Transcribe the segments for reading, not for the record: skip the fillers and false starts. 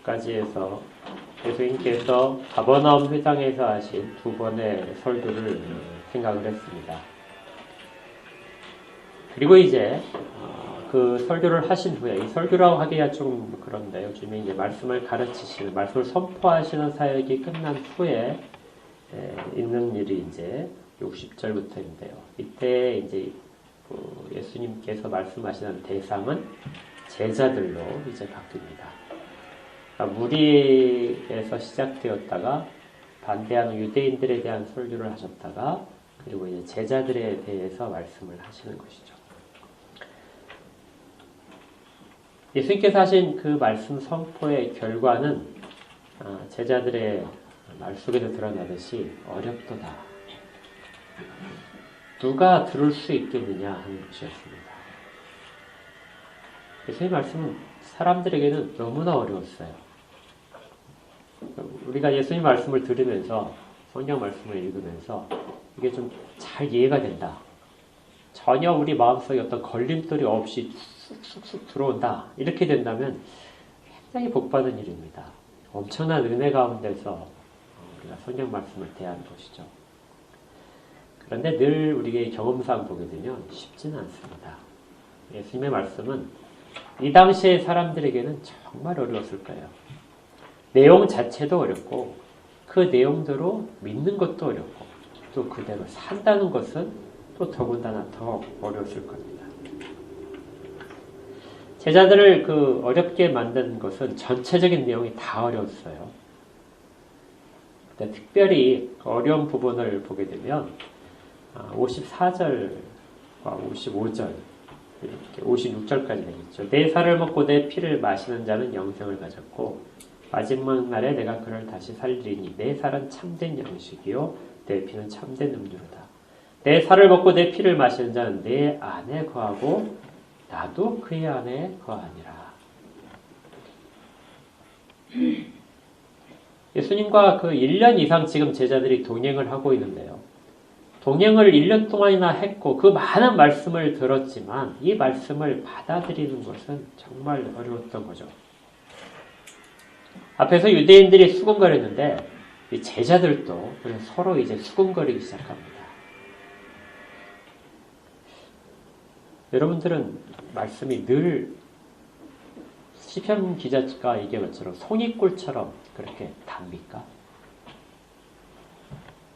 까지 해서 예수님께서 가버나움 회당에서 하신 두 번의 설교를 생각을 했습니다. 그리고 이제 그 설교를 하신 후에, 이 설교라고 하기가 좀 그런데요. 주님이 이제 말씀을 가르치시는, 말씀을 선포하시는 사역이 끝난 후에 있는 일이 이제 60절부터인데요. 이때 이제 예수님께서 말씀하시는 대상은 제자들로 이제 바뀝니다. 그러니까 무리에서 시작되었다가 반대하는 유대인들에 대한 설교를 하셨다가 그리고 이제 제자들에 대해서 말씀을 하시는 것이죠. 예수님께서 하신 그 말씀 선포의 결과는 제자들의 말 속에서 드러나듯이 어렵도다. 누가 들을 수 있겠느냐 하는 것이었습니다. 예수님의 말씀은 사람들에게는 너무나 어려웠어요. 우리가 예수님 말씀을 들으면서 성경 말씀을 읽으면서 이게 좀 잘 이해가 된다. 전혀 우리 마음속에 어떤 걸림돌이 없이 쑥쑥쑥 들어온다. 이렇게 된다면 굉장히 복받은 일입니다. 엄청난 은혜 가운데서 우리가 성경 말씀을 대하는 것이죠. 그런데 늘 우리의 경험상 보게 되면 쉽지는 않습니다. 예수님의 말씀은 이 당시의 사람들에게는 정말 어려웠을 거예요. 내용 자체도 어렵고 그 내용대로 믿는 것도 어렵고 또 그대로 산다는 것은 또 더군다나 더 어려웠을 겁니다. 제자들을 어렵게 만든 것은 전체적인 내용이 다 어려웠어요. 근데 특별히 어려운 부분을 보게 되면 54절과 55절 이렇게 56절까지 되겠죠. 내 살을 먹고 내 피를 마시는 자는 영생을 가졌고 마지막 날에 내가 그를 다시 살리니 내 살은 참된 양식이요 내 피는 참된 음료로다. 내 살을 먹고 내 피를 마시는 자는 내 안에 거하고 나도 그의 안에 거하니라. 예수님과 1년 이상 지금 제자들이 동행을 하고 있는데요. 동행을 1년 동안이나 했고 그 많은 말씀을 들었지만 이 말씀을 받아들이는 것은 정말 어려웠던 거죠. 앞에서 유대인들이 수군거렸는데 이 제자들도 서로 이제 수군거리기 시작합니다. 여러분들은 말씀이 늘 시편 기자가 얘기한 것처럼 송이꿀처럼 그렇게 답니까?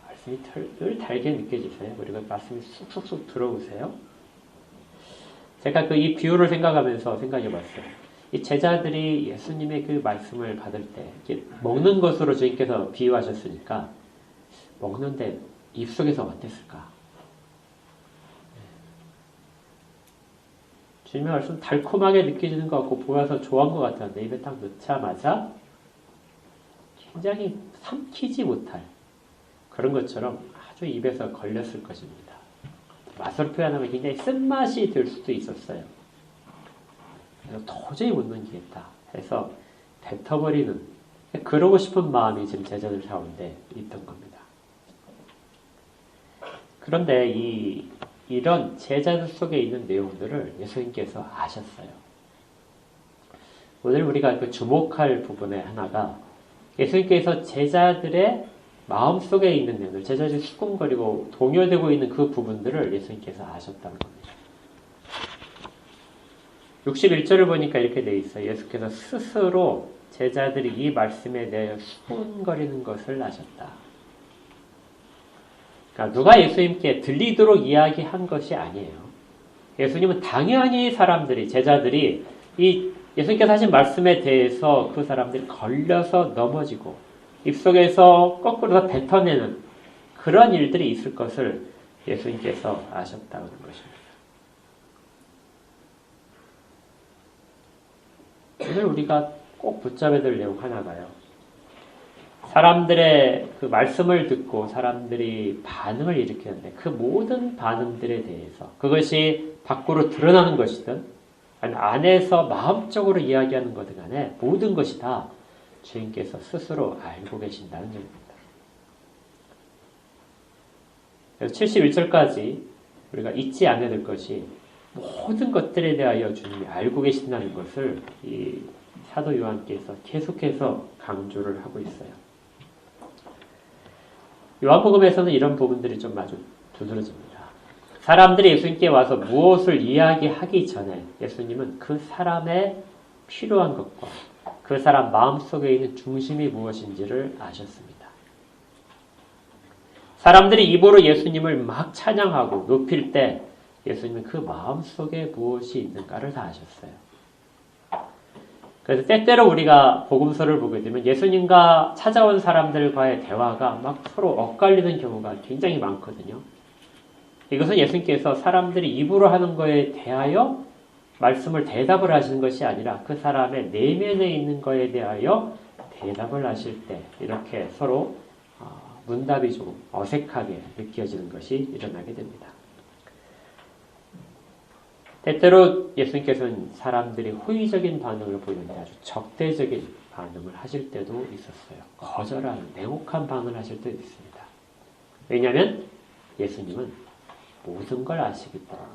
말씀이 늘 달게 느껴지세요? 그리고 말씀이 쑥쑥쑥 들어오세요? 제가 이 비유를 생각하면서 생각해 봤어요. 이 제자들이 예수님의 그 말씀을 받을 때 먹는 것으로 주님께서 비유하셨으니까 먹는데 입속에서 어땠을까? 주님의 말씀 달콤하게 느껴지는 것 같고 보여서 좋아한 것 같았는데 입에 딱 넣자마자 굉장히 삼키지 못할 그런 것처럼 아주 입에서 걸렸을 것입니다. 맛으로 표현하면 굉장히 쓴맛이 들 수도 있었어요. 그래서 도저히 못 넘기겠다 해서 뱉어버리는 그러고 싶은 마음이 지금 제자들 가운데 있던 겁니다. 그런데 이런 제자들 속에 있는 내용들을 예수님께서 아셨어요. 오늘 우리가 주목할 부분의 하나가 예수님께서 제자들의 마음속에 있는 내용들, 제자들이 수군거리고 동요되고 있는 그 부분들을 예수님께서 아셨다는 겁니다. 61절을 보니까 이렇게 돼 있어요. 예수께서 스스로 제자들이 이 말씀에 대하여 수군거리는 것을 아셨다. 그러니까 누가 예수님께 들리도록 이야기한 것이 아니에요. 예수님은 당연히 제자들이 이 예수님께서 하신 말씀에 대해서 그 사람들이 걸려서 넘어지고 입속에서 거꾸로 뱉어내는 그런 일들이 있을 것을 예수님께서 아셨다는 것입니다. 오늘 우리가 꼭 붙잡아야 될 내용 하나가요. 사람들의 그 말씀을 듣고 사람들이 반응을 일으키는데 그 모든 반응들에 대해서 그것이 밖으로 드러나는 것이든 아니 안에서 마음적으로 이야기하는 것든 간에 모든 것이 다 주님께서 스스로 알고 계신다는 점입니다. 그래서 71절까지 우리가 잊지 않아야 될 것이 모든 것들에 대하여 주님이 알고 계신다는 것을 이 사도 요한께서 계속해서 강조를 하고 있어요. 요한복음에서는 이런 부분들이 좀 아주 두드러집니다. 사람들이 예수님께 와서 무엇을 이야기하기 전에 예수님은 그 사람의 필요한 것과 그 사람 마음속에 있는 중심이 무엇인지를 아셨습니다. 사람들이 입으로 예수님을 막 찬양하고 높일 때 예수님은 그 마음속에 무엇이 있는가를 다 아셨어요. 그래서 때때로 우리가 복음서를 보게 되면 예수님과 찾아온 사람들과의 대화가 막 서로 엇갈리는 경우가 굉장히 많거든요. 이것은 예수님께서 사람들이 입으로 하는 거에 대하여 말씀을 대답을 하시는 것이 아니라 그 사람의 내면에 있는 거에 대하여 대답을 하실 때 이렇게 서로 문답이 좀 어색하게 느껴지는 것이 일어나게 됩니다. 때때로 예수님께서는 사람들이 호의적인 반응을 보이는데 아주 적대적인 반응을 하실 때도 있었어요. 거절하는, 냉혹한 반응을 하실 때도 있습니다. 왜냐하면 예수님은 모든 걸 아시기 때문에.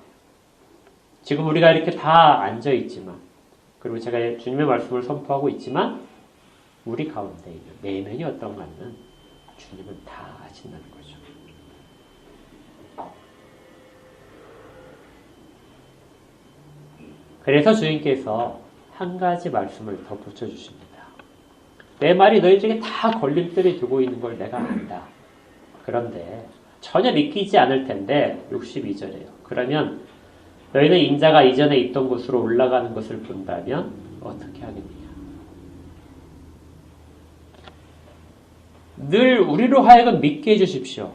지금 우리가 이렇게 다 앉아있지만, 그리고 제가 주님의 말씀을 선포하고 있지만, 우리 가운데 있는 내면이 어떤가는 주님은 다 아신다는 거죠. 그래서 주님께서 한 가지 말씀을 더 붙여주십니다. 내 말이 너희 중에 다 걸림돌이 두고 있는 걸 내가 안다. 그런데 전혀 믿기지 않을 텐데 62절이에요. 그러면 너희는 인자가 이전에 있던 곳으로 올라가는 것을 본다면 어떻게 하겠느냐. 늘 우리로 하여금 믿게 해주십시오.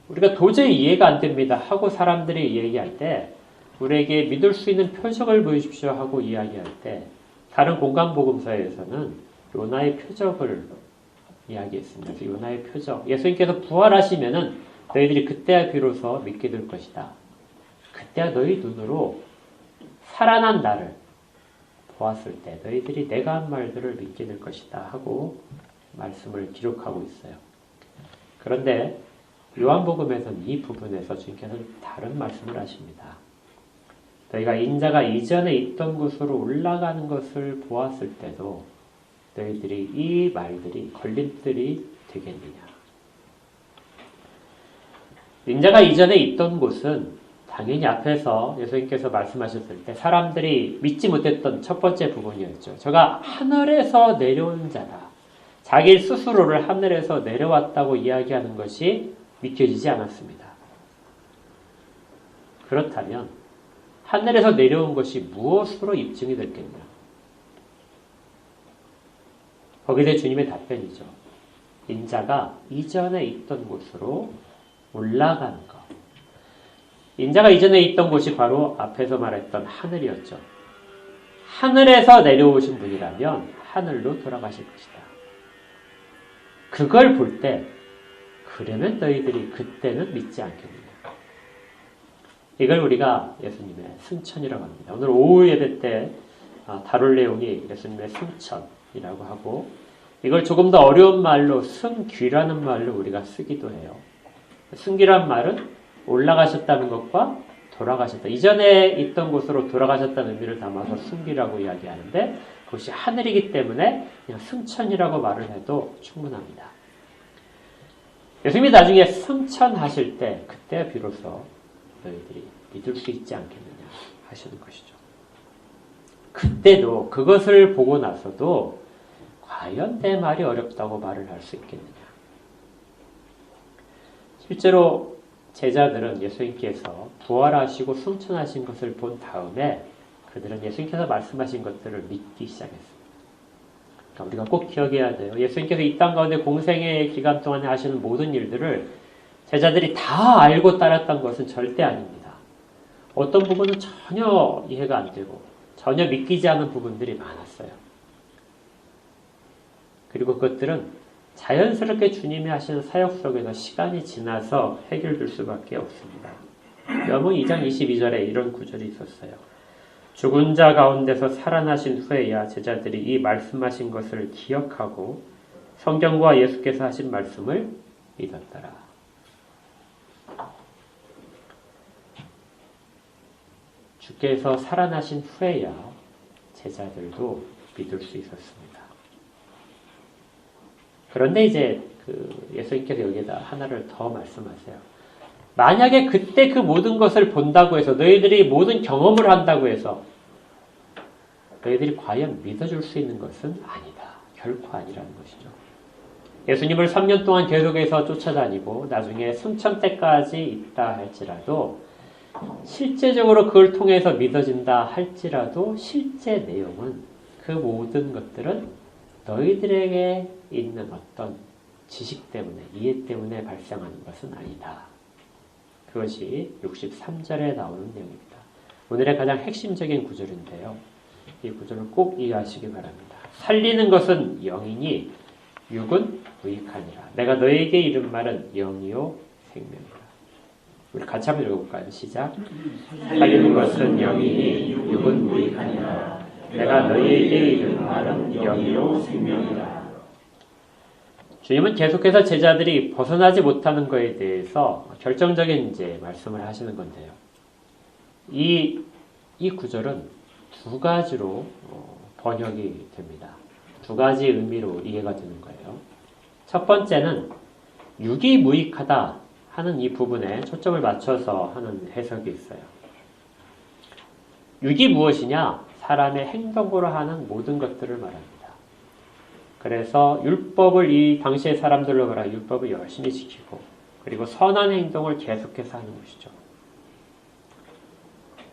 우리가 도저히 이해가 안 됩니다 하고 사람들이 얘기할 때 우리에게 믿을 수 있는 표적을 보여주십시오 하고 이야기할 때 다른 공간복음서에서는 요나의 표적을 이야기했습니다. 그래서 요나의 표적. 예수님께서 부활하시면은 너희들이 그때야 비로소 믿게 될 것이다. 그때야 너희 눈으로 살아난 나를 보았을 때 너희들이 내가 한 말들을 믿게 될 것이다 하고 말씀을 기록하고 있어요. 그런데 요한복음에서는 이 부분에서 주님께서는 다른 말씀을 하십니다. 너희가 인자가 이전에 있던 곳으로 올라가는 것을 보았을 때도 너희들이 이 말들이 걸림돌이 되겠느냐. 인자가 이전에 있던 곳은 당연히 앞에서 예수님께서 말씀하셨을 때 사람들이 믿지 못했던 첫 번째 부분이었죠. 저가 하늘에서 내려온 자다. 자기 스스로를 하늘에서 내려왔다고 이야기하는 것이 믿겨지지 않았습니다. 그렇다면 하늘에서 내려온 것이 무엇으로 입증이 됐겠냐? 거기에 대해 주님의 답변이죠. 인자가 이전에 있던 곳으로 올라가는 것. 인자가 이전에 있던 곳이 바로 앞에서 말했던 하늘이었죠. 하늘에서 내려오신 분이라면 하늘로 돌아가실 것이다. 그걸 볼 때 그러면 너희들이 그때는 믿지 않겠느냐. 이걸 우리가 예수님의 승천이라고 합니다. 오늘 오후 예배 때 다룰 내용이 예수님의 승천이라고 하고 이걸 조금 더 어려운 말로 승귀라는 말로 우리가 쓰기도 해요. 승귀란 말은 올라가셨다는 것과 돌아가셨다. 이전에 있던 곳으로 돌아가셨다는 의미를 담아서 승귀라고 이야기하는데 그것이 하늘이기 때문에 그냥 승천이라고 말을 해도 충분합니다. 예수님이 나중에 승천하실 때 그때 비로소 너희들이 믿을 수 있지 않겠느냐 하시는 것이죠. 그때도 그것을 보고 나서도 과연 내 말이 어렵다고 말을 할 수 있겠느냐. 실제로 제자들은 예수님께서 부활하시고 승천하신 것을 본 다음에 그들은 예수님께서 말씀하신 것들을 믿기 시작했습니다. 그러니까 우리가 꼭 기억해야 돼요. 예수님께서 이 땅 가운데 공생의 기간 동안에 하시는 모든 일들을 제자들이 다 알고 따랐던 것은 절대 아닙니다. 어떤 부분은 전혀 이해가 안 되고 전혀 믿기지 않은 부분들이 많았어요. 그리고 그것들은 자연스럽게 주님이 하시는 사역 속에서 시간이 지나서 해결될 수밖에 없습니다. 요한복음 2장 22절에 이런 구절이 있었어요. 죽은 자 가운데서 살아나신 후에야 제자들이 이 말씀하신 것을 기억하고 성경과 예수께서 하신 말씀을 믿었더라. 주께서 살아나신 후에야 제자들도 믿을 수 있었습니다. 그런데 이제 예수님께서 여기에다 하나를 더 말씀하세요. 만약에 그때 그 모든 것을 본다고 해서 너희들이 모든 경험을 한다고 해서 너희들이 과연 믿어줄 수 있는 것은 아니다. 결코 아니라는 것이죠. 예수님을 3년 동안 계속해서 쫓아다니고 나중에 승천 때까지 있다 할지라도 실제적으로 그걸 통해서 믿어진다 할지라도 실제 내용은 그 모든 것들은 너희들에게 있는 어떤 지식 때문에 이해 때문에 발생하는 것은 아니다. 그것이 63절에 나오는 내용입니다. 오늘의 가장 핵심적인 구절인데요. 이 구절을 꼭 이해하시기 바랍니다. 살리는 것은 영이니 육은 무익하니라. 내가 너에게 이른 말은 영이요 생명이라. 우리 같이 한번 읽어볼까요? 시작. 살리는 것은 영이니 육은 무익하니라. 내가 너에게 이른 말은 영이요 생명이라. 주님은 계속해서 제자들이 벗어나지 못하는 것에 대해서 결정적인 이제 말씀을 하시는 건데요. 이 구절은 두 가지로 번역이 됩니다. 두 가지 의미로 이해가 되는 거예요. 첫 번째는 육이 무익하다 하는 이 부분에 초점을 맞춰서 하는 해석이 있어요. 육이 무엇이냐? 사람의 행동으로 하는 모든 것들을 말합니다. 그래서 율법을 이 당시의 사람들로 말하면 율법을 열심히 지키고 그리고 선한 행동을 계속해서 하는 것이죠.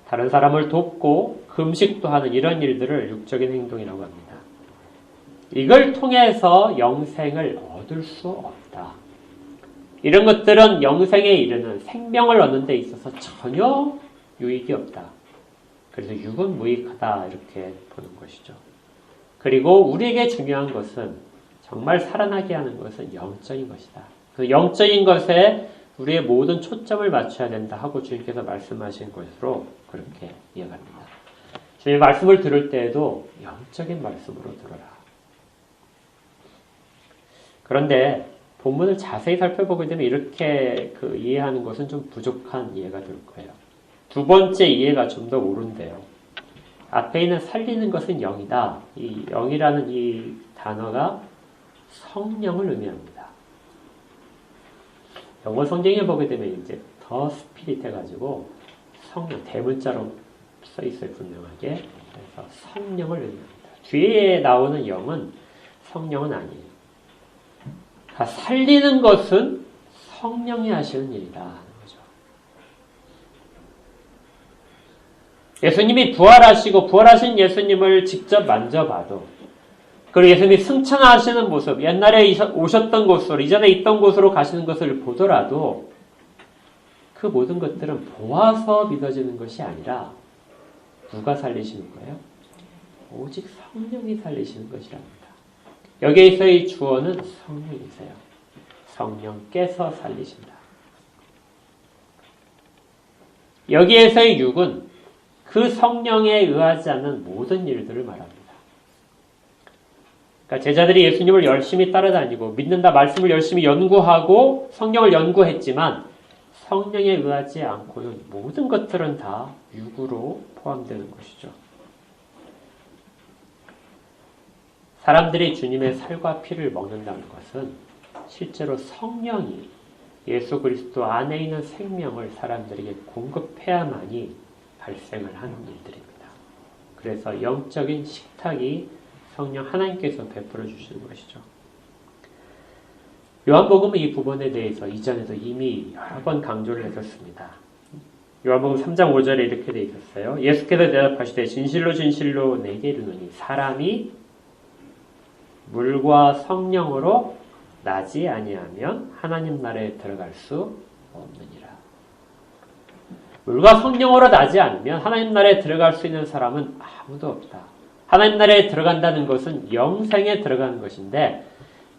다른 사람을 돕고 금식도 하는 이런 일들을 육적인 행동이라고 합니다. 이걸 통해서 영생을 얻을 수 없다. 이런 것들은 영생에 이르는 생명을 얻는 데 있어서 전혀 유익이 없다. 그래서 육은 무익하다 이렇게 보는 것이죠. 그리고 우리에게 중요한 것은 정말 살아나게 하는 것은 영적인 것이다. 그 영적인 것에 우리의 모든 초점을 맞춰야 된다 하고 주님께서 말씀하신 것으로 그렇게 이해합니다. 주님의 말씀을 들을 때에도 영적인 말씀으로 들어라. 그런데 본문을 자세히 살펴보게 되면 이렇게 이해하는 것은 좀 부족한 이해가 될 거예요. 두 번째 이해가 좀 더 옳은데요. 앞에 있는 살리는 것은 영이다. 이 영이라는 이 단어가 성령을 의미합니다. 영어 성경에 보게 되면 이제 더 스피릿 해가지고 성령, 대문자로 써 있어요, 분명하게. 그래서 성령을 의미합니다. 뒤에 나오는 영은 성령은 아니에요. 살리는 것은 성령이 하시는 일이다 하는 거죠. 예수님이 부활하시고 부활하신 예수님을 직접 만져봐도 그리고 예수님이 승천하시는 모습, 옛날에 오셨던 곳으로, 이전에 있던 곳으로 가시는 것을 보더라도 그 모든 것들은 보아서 믿어지는 것이 아니라 누가 살리시는 거예요? 오직 성령이 살리시는 것이랍니다. 여기에서의 주어는 성령이세요. 성령께서 살리신다. 여기에서의 육은 그 성령에 의하지 않는 모든 일들을 말합니다. 그러니까 제자들이 예수님을 열심히 따라다니고 믿는다 말씀을 열심히 연구하고 성령을 연구했지만 성령에 의하지 않고는 모든 것들은 다 육으로 포함되는 것이죠. 사람들이 주님의 살과 피를 먹는다는 것은 실제로 성령이 예수 그리스도 안에 있는 생명을 사람들에게 공급해야만이 발생을 하는 일들입니다. 그래서 영적인 식탁이 성령 하나님께서 베풀어 주시는 것이죠. 요한복음은 이 부분에 대해서 이전에도 이미 여러 번 강조를 해줬습니다. 요한복음 3장 5절에 이렇게 되어 있었어요. 예수께서 대답하시되 진실로 진실로 내게 이르노니 사람이 물과 성령으로 나지 아니하면 하나님 나라에 들어갈 수 없느니라. 물과 성령으로 나지 않으면 하나님 나라에 들어갈 수 있는 사람은 아무도 없다. 하나님 나라에 들어간다는 것은 영생에 들어가는 것인데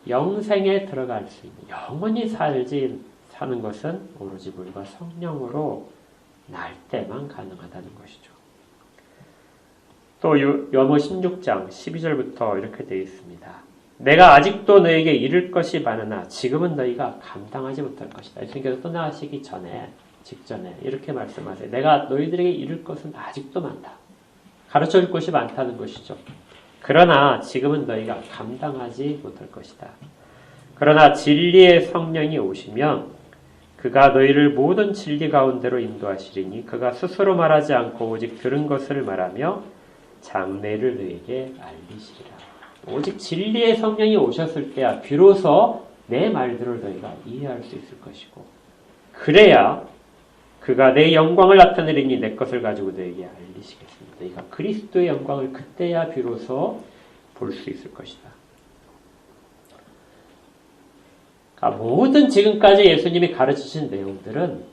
영생에 들어갈 수 있는 영원히 사는 것은 오로지 물과 성령으로 날 때만 가능하다는 것이죠. 또 요한복음 16장 12절부터 이렇게 되어 있습니다. 내가 아직도 너에게 이를 것이 많으나 지금은 너희가 감당하지 못할 것이다. 예수님께서 떠나시기 직전에 이렇게 말씀하세요. 내가 너희들에게 이를 것은 아직도 많다. 가르쳐줄 것이 많다는 것이죠. 그러나 지금은 너희가 감당하지 못할 것이다. 그러나 진리의 성령이 오시면 그가 너희를 모든 진리 가운데로 인도하시리니 그가 스스로 말하지 않고 오직 들은 것을 말하며 장래를 너희에게 알리시리라. 오직 진리의 성령이 오셨을 때야 비로소 내 말들을 너희가 이해할 수 있을 것이고, 그래야 그가 내 영광을 나타내리니 내 것을 가지고 너희에게 알리시겠습니다. 너희가 그리스도의 영광을 그때야 비로소 볼 수 있을 것이다. 모든 지금까지 예수님이 가르치신 내용들은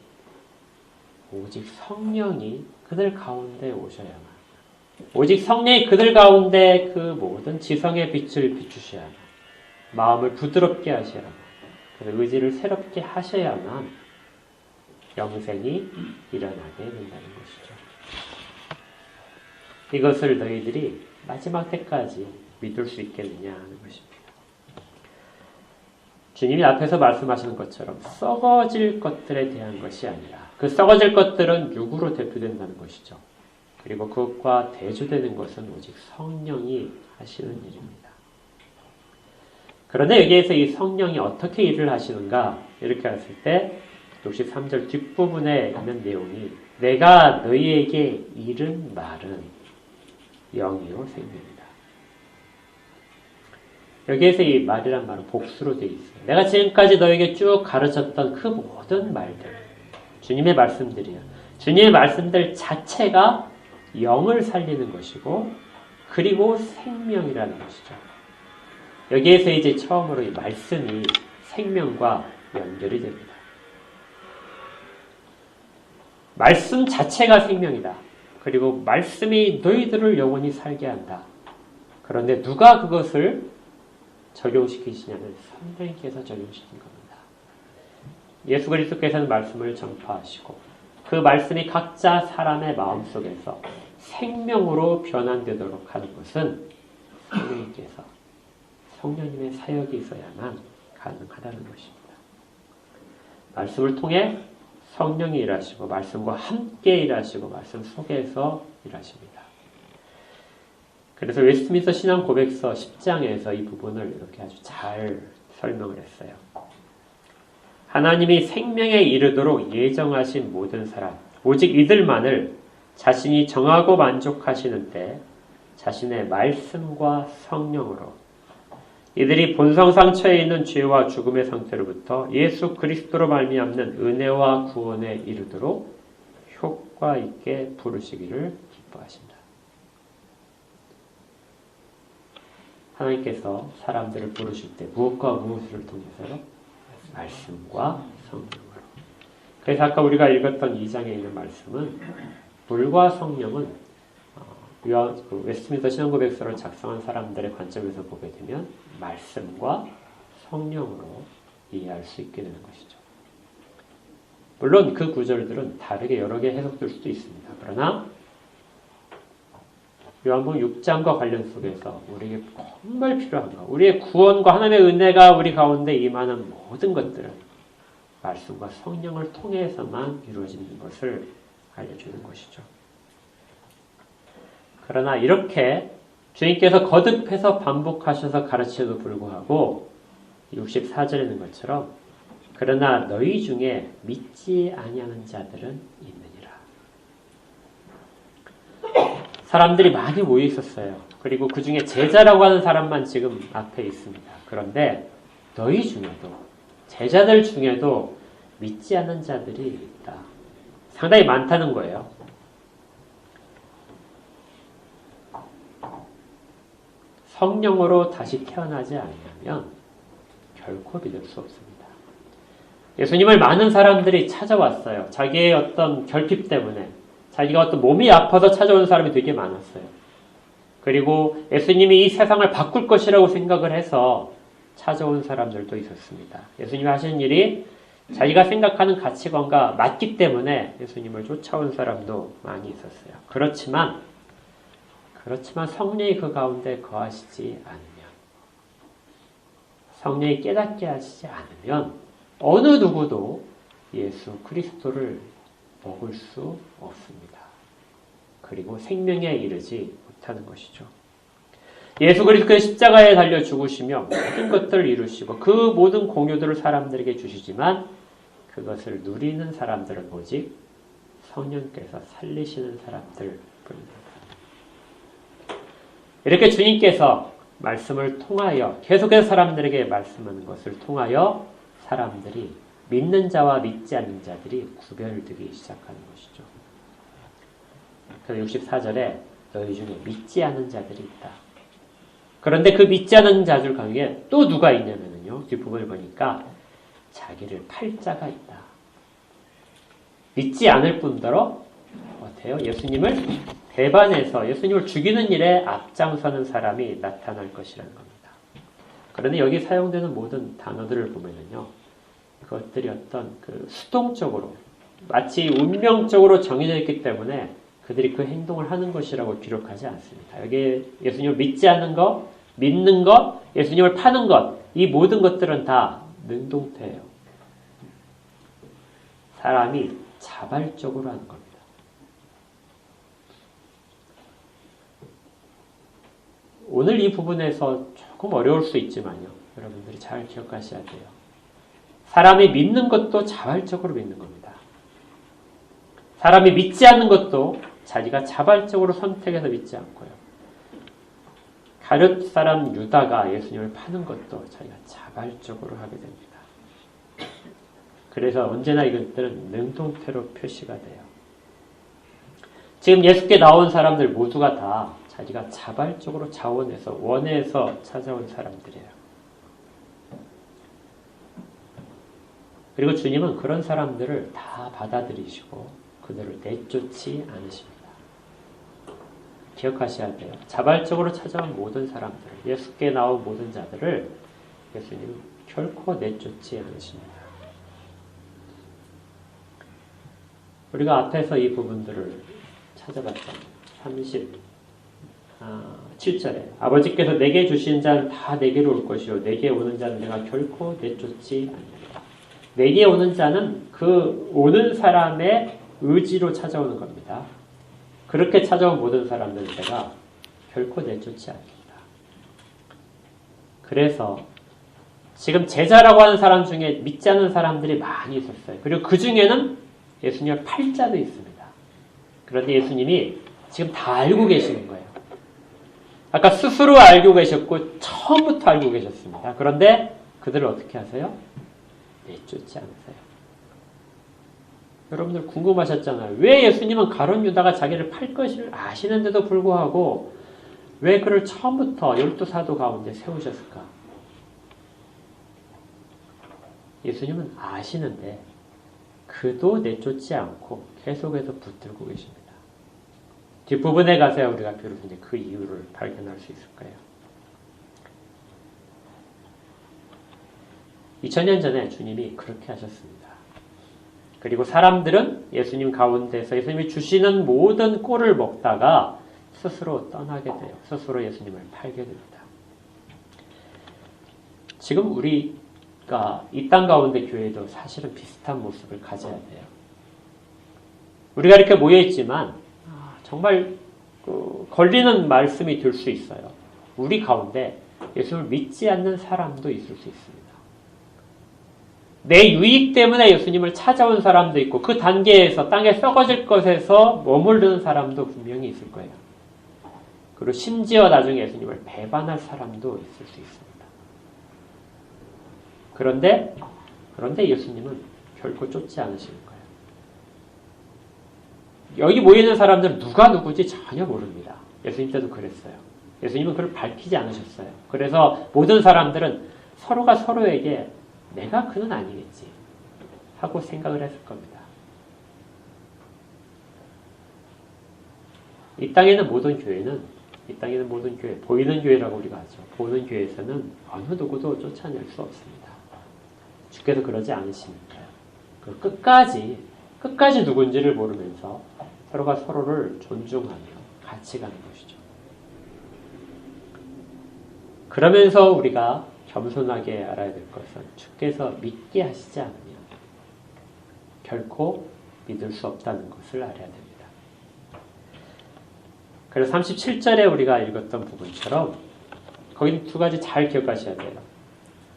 오직 성령이 그들 가운데 오셔야만, 오직 성령이 그들 가운데 그 모든 지성의 빛을 비추셔야만, 마음을 부드럽게 하셔야만, 의지를 새롭게 하셔야만 영생이 일어나게 된다는 것이죠. 이것을 너희들이 마지막 때까지 믿을 수 있겠느냐 하는 것입니다. 주님이 앞에서 말씀하시는 것처럼 썩어질 것들에 대한 것이 아니라 그 썩어질 것들은 육으로 대표된다는 것이죠. 그리고 그것과 대조되는 것은 오직 성령이 하시는 일입니다. 그런데 여기에서 이 성령이 어떻게 일을 하시는가 이렇게 했을 때 63절 뒷부분에 있는 내용이 내가 너희에게 이른 말은 영이요 생명이다. 여기에서 이 말이란 말은 복수로 되어 있어요. 내가 지금까지 너에게 쭉 가르쳤던 그 모든 말들, 주님의 말씀들이야. 주님의 말씀들 자체가 영을 살리는 것이고, 그리고 생명이라는 것이죠. 여기에서 이제 처음으로 이 말씀이 생명과 연결이 됩니다. 말씀 자체가 생명이다. 그리고 말씀이 너희들을 영원히 살게 한다. 그런데 누가 그것을 적용시키시냐면 성령께서 적용시킨 겁니다. 예수 그리스도께서는 말씀을 전파하시고 그 말씀이 각자 사람의 마음속에서 생명으로 변환되도록 하는 것은 성령님께서, 성령님의 사역이 있어야만 가능하다는 것입니다. 말씀을 통해 성령이 일하시고 말씀과 함께 일하시고 말씀 속에서 일하십니다. 그래서 웨스트민스터 신앙 고백서 10장에서 이 부분을 이렇게 아주 잘 설명을 했어요. 하나님이 생명에 이르도록 예정하신 모든 사람, 오직 이들만을 자신이 정하고 만족하시는 때 자신의 말씀과 성령으로 이들이 본성상 처해 있는 죄와 죽음의 상태로부터 예수 그리스도로 말미암는 은혜와 구원에 이르도록 효과 있게 부르시기를 기뻐하신다. 하나님께서 사람들을 부르실 때 무엇과 무엇을 통해서요? 말씀과 성령으로. 그래서 아까 우리가 읽었던 2장에 있는 말씀은 물과 성령은 웨스트민스터 신앙고백서를 작성한 사람들의 관점에서 보게 되면 말씀과 성령으로 이해할 수 있게 되는 것이죠. 물론 그 구절들은 다르게 여러 개 해석될 수도 있습니다. 그러나 요한복음 6장과 관련 속에서 우리에게 정말 필요한 것, 우리의 구원과 하나님의 은혜가 우리 가운데 임하는 모든 것들은 말씀과 성령을 통해서만 이루어지는 것을 알려주는 것이죠. 그러나 이렇게 주님께서 거듭해서 반복하셔서 가르치셔도 불구하고 64절에 있는 것처럼 그러나 너희 중에 믿지 아니하는 자들은 있느니라. 사람들이 많이 모여 있었어요. 그리고 그 중에 제자라고 하는 사람만 지금 앞에 있습니다. 그런데 너희 중에도, 제자들 중에도 믿지 않는 자들이 있다. 상당히 많다는 거예요. 성령으로 다시 태어나지 않으면 결코 믿을 수 없습니다. 예수님을 많은 사람들이 찾아왔어요. 자기의 어떤 결핍 때문에, 자기가 어떤 몸이 아파서 찾아온 사람이 되게 많았어요. 그리고 예수님이 이 세상을 바꿀 것이라고 생각을 해서 찾아온 사람들도 있었습니다. 예수님이 하시는 일이 자기가 생각하는 가치관과 맞기 때문에 예수님을 쫓아온 사람도 많이 있었어요. 그렇지만 성령이 그 가운데 거하시지 않으면, 성령이 깨닫게 하시지 않으면 어느 누구도 예수 그리스도를 먹을 수 없습니다. 그리고 생명에 이르지 못하는 것이죠. 예수 그리스도의 십자가에 달려 죽으시며 모든 것들을 이루시고 그 모든 공유들을 사람들에게 주시지만 그것을 누리는 사람들은 오직 성령께서 살리시는 사람들 뿐입니다. 이렇게 주님께서 말씀을 통하여 계속해서 사람들에게 말씀하는 것을 통하여 사람들이 믿는 자와 믿지 않는 자들이 구별되기 시작하는 것이죠. 그래서 64절에 너희 중에 믿지 않는 자들이 있다. 그런데 그 믿지 않는 자들 가운데 또 누가 있냐면요. 뒷부분을 보니까 자기를 팔 자가 있다. 믿지 않을 뿐더러 어때요? 예수님을 배반해서 예수님을 죽이는 일에 앞장서는 사람이 나타날 것이라는 겁니다. 그런데 여기 사용되는 모든 단어들을 보면은요. 그것들이 어떤 그 수동적으로 마치 운명적으로 정해져 있기 때문에 그들이 그 행동을 하는 것이라고 기록하지 않습니다. 여기 예수님을 믿지 않는 것, 믿는 것, 예수님을 파는 것, 이 모든 것들은 다 능동태예요. 사람이 자발적으로 하는 겁니다. 오늘 이 부분에서 조금 어려울 수 있지만요. 여러분들이 잘 기억하셔야 돼요. 사람이 믿는 것도 자발적으로 믿는 겁니다. 사람이 믿지 않는 것도 자기가 자발적으로 선택해서 믿지 않고요. 가룟 사람 유다가 예수님을 파는 것도 자기가 자발적으로 하게 됩니다. 그래서 언제나 이것들은 능동태로 표시가 돼요. 지금 예수께 나온 사람들 모두가 다 자기가 자발적으로 자원해서 원해서 찾아온 사람들이에요. 그리고 주님은 그런 사람들을 다 받아들이시고 그들을 내쫓지 않으십니다. 기억하셔야 돼요. 자발적으로 찾아온 모든 사람들, 예수께 나온 모든 자들을 예수님은 결코 내쫓지 않으십니다. 우리가 앞에서 이 부분들을 찾아봤잖아요. 37절에 아버지께서 내게 주신 자는 다 내게로 올 것이요 내게 오는 자는 내가 결코 내쫓지 않는다. 내게 오는 자는 그 오는 사람의 의지로 찾아오는 겁니다. 그렇게 찾아온 모든 사람들은 내가 결코 내쫓지 않겠다. 그래서 지금 제자라고 하는 사람 중에 믿지 않는 사람들이 많이 있었어요. 그리고 그 중에는 예수님의 팔자도 있습니다. 그런데 예수님이 지금 다 알고 계시는 거예요. 아까 스스로 알고 계셨고 처음부터 알고 계셨습니다. 그런데 그들을 어떻게 하세요? 내쫓지 않으세요. 여러분들 궁금하셨잖아요. 왜 예수님은 가룟 유다가 자기를 팔 것을 아시는데도 불구하고 왜 그를 처음부터 12사도 가운데 세우셨을까? 예수님은 아시는데 그도 내쫓지 않고 계속해서 붙들고 계십니다. 뒷부분에 가서야 우리가 비로소 이제 그 이유를 발견할 수 있을 거예요. 2000년 전에 주님이 그렇게 하셨습니다. 그리고 사람들은 예수님 가운데서 예수님이 주시는 모든 꼴을 먹다가 스스로 떠나게 돼요. 스스로 예수님을 팔게 됩니다. 지금 우리가 이 땅 가운데 교회도 사실은 비슷한 모습을 가져야 돼요. 우리가 이렇게 모여있지만 정말 걸리는 말씀이 될 수 있어요. 우리 가운데 예수를 믿지 않는 사람도 있을 수 있습니다. 내 유익 때문에 예수님을 찾아온 사람도 있고 그 단계에서 땅에 썩어질 것에서 머무르는 사람도 분명히 있을 거예요. 그리고 심지어 나중에 예수님을 배반할 사람도 있을 수 있습니다. 그런데 예수님은 결코 쫓지 않으시는 거예요. 여기 모이는 사람들은 누가 누구지 전혀 모릅니다. 예수님 때도 그랬어요. 예수님은 그걸 밝히지 않으셨어요. 그래서 모든 사람들은 서로가 서로에게 내가 그는 아니겠지 하고 생각을 했을 겁니다. 이 땅에는 모든 교회, 보이는 교회라고 우리가 하죠. 보는 교회에서는 어느 누구도 쫓아낼 수 없습니다. 주께서 그러지 않으시니까요. 끝까지 누군지를 모르면서 서로가 서로를 존중하며 같이 가는 것이죠. 그러면서 우리가 겸손하게 알아야 될 것은 주께서 믿게 하시지 않으면 결코 믿을 수 없다는 것을 알아야 됩니다. 그래서 37절에 우리가 읽었던 부분처럼 거기 두 가지 잘 기억하셔야 돼요.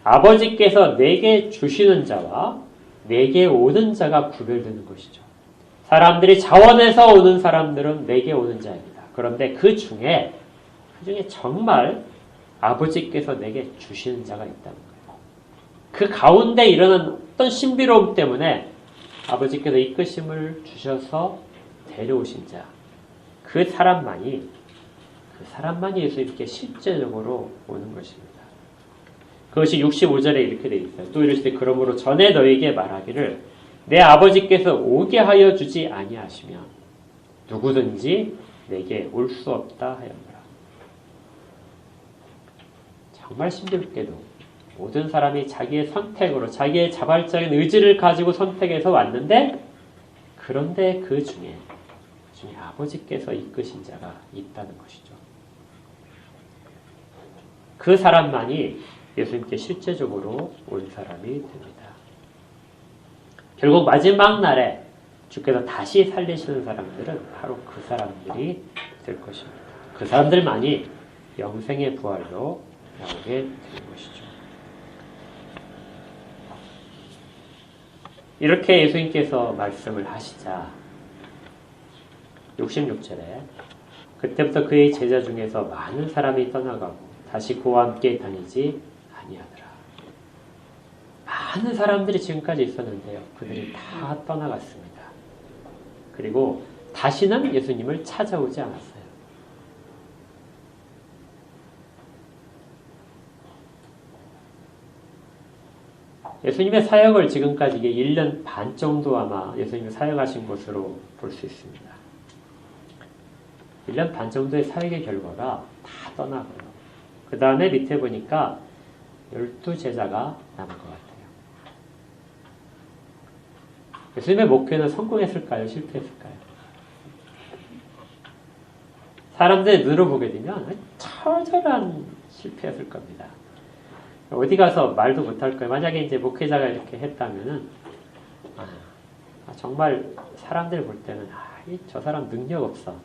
아버지께서 내게 주시는 자와 내게 오는 자가 구별되는 것이죠. 사람들이 자원해서 오는 사람들은 내게 오는 자입니다. 그런데 그 중에 정말 아버지께서 내게 주시는 자가 있다는 거예요. 그 가운데 일어난 어떤 신비로움 때문에 아버지께서 이끄심을 주셔서 데려오신 자, 그 사람만이 예수님께 실제적으로 오는 것입니다. 그것이 65절에 이렇게 되어 있어요. 또 이르시되 그러므로 전에 너희에게 말하기를 내 아버지께서 오게 하여 주지 아니하시면 누구든지 내게 올 수 없다 하였노라. 정말 신비롭게도 모든 사람이 자기의 선택으로 자기의 자발적인 의지를 가지고 선택해서 왔는데 그런데 그 중에 아버지께서 이끄신 자가 있다는 것이죠. 그 사람만이 예수님께 실제적으로 온 사람이 됩니다. 결국 마지막 날에 주께서 다시 살리시는 사람들은 바로 그 사람들이 될 것입니다. 그 사람들만이 영생의 부활로 나오게 되는 것이죠. 이렇게 예수님께서 말씀을 하시자 66절에 그때부터 그의 제자 중에서 많은 사람이 떠나가고 다시 그와 함께 다니지 아니하더라. 많은 사람들이 지금까지 있었는데요. 그들이 다 떠나갔습니다. 그리고 다시는 예수님을 찾아오지 않았어요. 예수님의 사역을 지금까지 이게 1년 반 정도 아마 예수님이 사역하신 것으로 볼 수 있습니다. 1년 반 정도의 사역의 결과가 다 떠나고요. 그 다음에 밑에 보니까 12제자가 남은 것 같아요. 예수님의 목회는 성공했을까요? 실패했을까요? 사람들이 늘어보게 되면 처절한 실패였을 겁니다. 어디 가서 말도 못할 거예요. 만약에 이제 목회자가 이렇게 했다면은, 정말 사람들 볼 때는, 저 사람 능력 없어.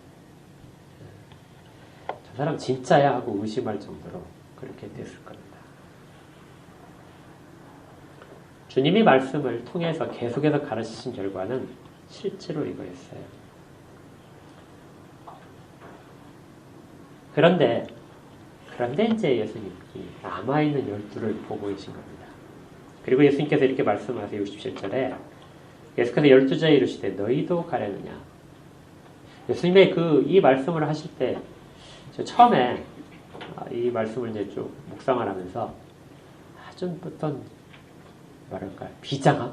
저 사람 진짜야 하고 의심할 정도로 그렇게 됐을 겁니다. 주님이 말씀을 통해서 계속해서 가르치신 결과는 실제로 이거였어요. 그런데 이제 예수님이 남아있는 12를 보고 계신 겁니다. 그리고 예수님께서 이렇게 말씀하세요. 67절에 예수께서 12자에 이르시되 너희도 가려느냐. 예수님의 이 말씀을 하실 때 저 처음에 이 말씀을 이제 좀 묵상을 하면서 좀 어떤 뭐랄까요? 비장함?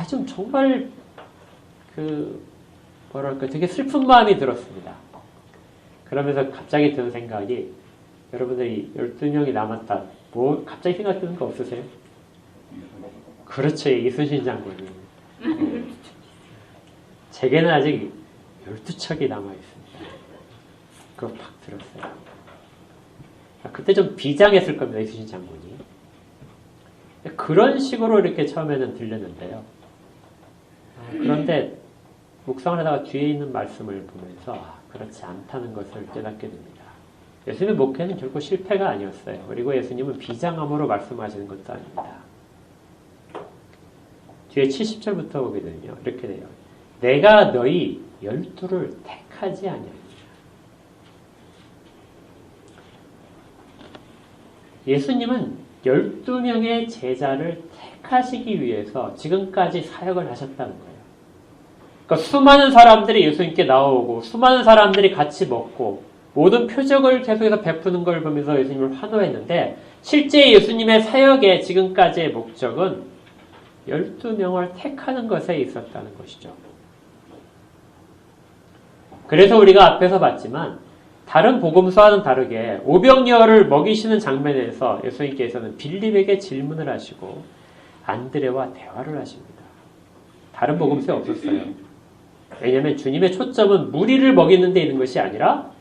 좀 정말 뭐랄까 되게 슬픈 마음이 들었습니다. 그러면서 갑자기 드는 생각이 여러분들이 12명이 남았다. 갑자기 생각드는 거 없으세요? 그렇죠. 이순신 장군이. 제게는 아직 12척이 남아있습니다. 그거 팍 들었어요. 그때 좀 비장했을 겁니다. 이순신 장군이. 그런 식으로 이렇게 처음에는 들렸는데요. 그런데 묵상을 하다가 뒤에 있는 말씀을 보면서 그렇지 않다는 것을 깨닫게 됩니다. 예수님의 목회는 결코 실패가 아니었어요. 그리고 예수님은 비장함으로 말씀하시는 것도 아닙니다. 뒤에 70절부터 보게 되면 이렇게 돼요. 내가 너희 12를 택하지 아니하니라. 예수님은 12명의 제자를 택하시기 위해서 지금까지 사역을 하셨다는 거예요. 그러니까 수많은 사람들이 예수님께 나오고 수많은 사람들이 같이 먹고 모든 표적을 계속해서 베푸는 걸 보면서 예수님을 환호했는데 실제 예수님의 사역의 지금까지의 목적은 12명을 택하는 것에 있었다는 것이죠. 그래서 우리가 앞에서 봤지만 다른 복음서와는 다르게 오병이어를 먹이시는 장면에서 예수님께서는 빌립에게 질문을 하시고 안드레와 대화를 하십니다. 다른 복음서에 없었어요. 왜냐하면 주님의 초점은 무리를 먹이는 데 있는 것이 아니라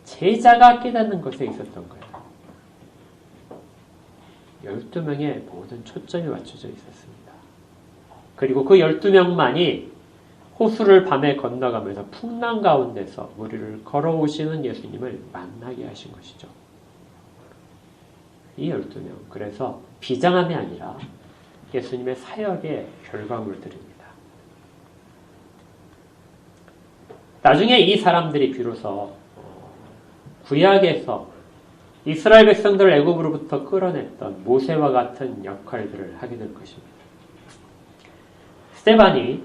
제자가 깨닫는 것에 있었던 거예요. 12명의 모든 초점이 맞춰져 있었습니다. 그리고 그 12명만이 호수를 밤에 건너가면서 풍랑 가운데서 무리를 걸어오시는 예수님을 만나게 하신 것이죠. 이 12명. 그래서 비장함이 아니라 예수님의 사역의 결과물들입니다. 나중에 이 사람들이 비로소 구약에서 이스라엘 백성들을 애굽으로부터 끌어냈던 모세와 같은 역할들을 하게 될 것입니다. 스데반이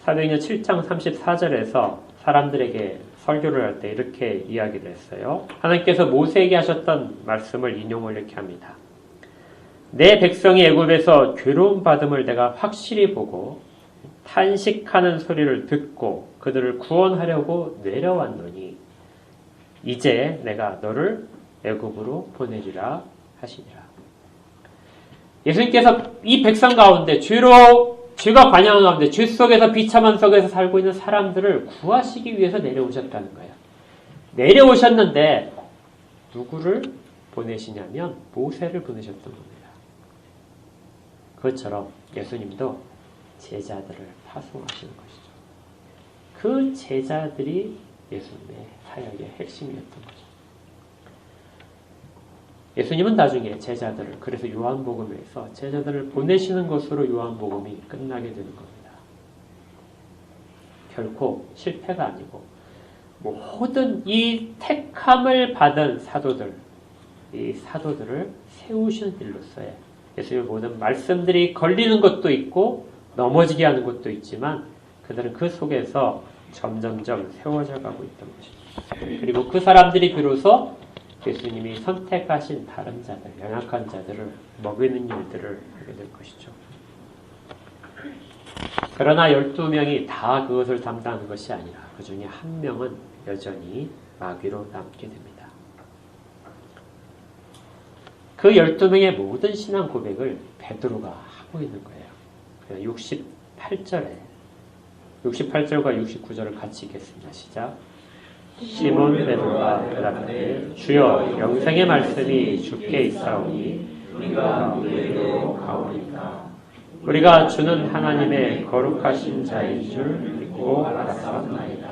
사도행전 7장 34절에서 사람들에게 설교를 할 때 이렇게 이야기를 했어요. 하나님께서 모세에게 하셨던 말씀을 인용을 이렇게 합니다. 내 백성이 애굽에서 괴로움 받음을 내가 확실히 보고 탄식하는 소리를 듣고 그들을 구원하려고 내려왔노니 이제 내가 너를 애굽으로 보내리라 하시니라. 예수님께서 이 백성 가운데 죄가 관영한 가운데 죄 속에서 비참한 속에서 살고 있는 사람들을 구하시기 위해서 내려오셨다는 거예요. 내려오셨는데 누구를 보내시냐면 모세를 보내셨던 겁니다. 그것처럼 예수님도 제자들을 파송하시는 것이죠. 그 제자들이 예수님의 사역의 핵심이었던 거죠. 예수님은 나중에 제자들을, 그래서 요한복음에서 제자들을 보내시는 것으로 요한복음이 끝나게 되는 겁니다. 결코 실패가 아니고 모든 이 택함을 받은 사도들, 이 사도들을 세우시는 일로서의 예수님의 모든 말씀들이 걸리는 것도 있고 넘어지게 하는 것도 있지만 그들은 그 속에서 점점점 세워져 가고 있던 것입니다. 그리고 그 사람들이 비로소 예수님이 선택하신 다른 자들, 연약한 자들을 먹이는 일들을 하게 될 것이죠. 그러나 12명이 다 그것을 담당하는 것이 아니라 그 중에 한 명은 여전히 마귀로 남게 됩니다. 그 12명의 모든 신앙 고백을 베드로가 하고 있는 거예요. 68절과 69절을 같이 읽겠습니다. 시작. 시몬 베드로가 대답하되 주여 영생의 말씀이 주께 있사오니 우리가 우리에게로 가오리까. 우리가 주는 하나님의 거룩하신 자인 줄 믿고 알았사옵나이다.